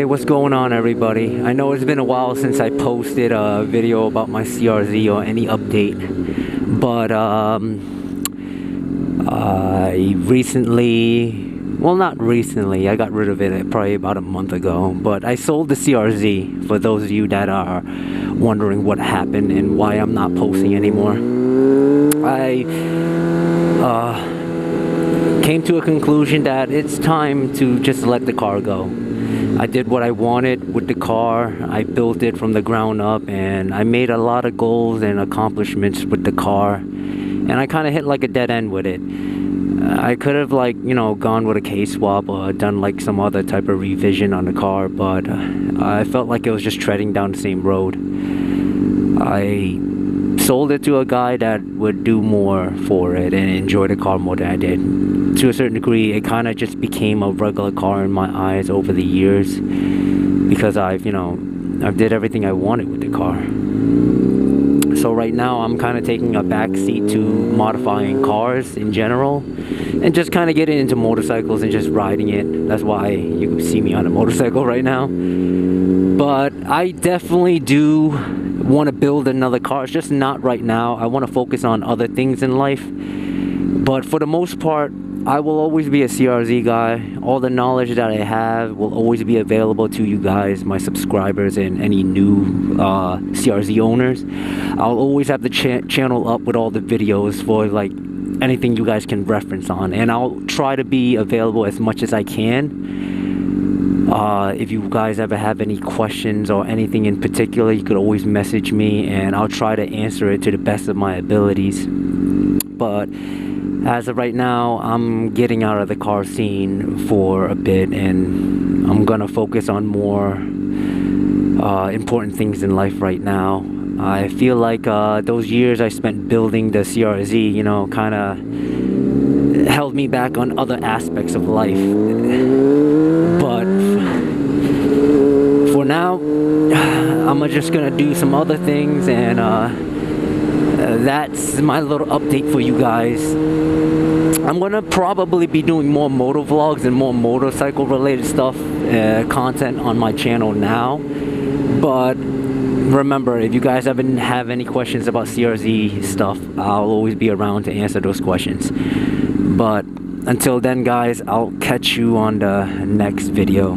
what's going on, everybody? I know it's been a while since I posted a video about my CRZ or any update, but I recently, well, not recently, I got rid of it probably about a month ago, but I sold the CRZ, for those of you that are wondering what happened and why I'm not posting anymore. I came to a conclusion that it's time to just let the car go. I did what I wanted with the car. I built it from the ground up, and I made a lot of goals and accomplishments with the car, and I kind of hit like a dead end with it. I could have, like, you know, gone with a K-swap or done like some other type of revision on the car, but I felt like it was just treading down the same road. I sold it to a guy that would do more for it and enjoy the car more than I did. To a certain degree, it kind of just became a regular car in my eyes over the years, because I've did everything I wanted with the car. So right now I'm kind of taking a back seat to modifying cars in general, and just kind of getting into motorcycles and just riding it. That's why you see me on a motorcycle right now. But I definitely do want to build another car. It's just not right now. I want to focus on other things in life. But for the most part, I will always be a CRZ guy. All the knowledge that I have will always be available to you guys, my subscribers, and any new CRZ owners. I'll always have the channel up with all the videos for like anything you guys can reference on, and I'll try to be available as much as I can. If you guys ever have any questions or anything in particular, you could always message me, and I'll try to answer it to the best of my abilities. But as of right now, I'm getting out of the car scene for a bit, and I'm gonna focus on more important things in life right now. I feel like those years I spent building the CRZ, you know, kind of held me back on other aspects of life. But for now, I'm just gonna do some other things, and that's my little update for you guys. I'm gonna probably be doing more moto vlogs and more motorcycle related stuff, content on my channel now. But remember, if you guys ever have any questions about CRZ stuff, I'll always be around to answer those questions. But until then, guys, I'll catch you on the next video.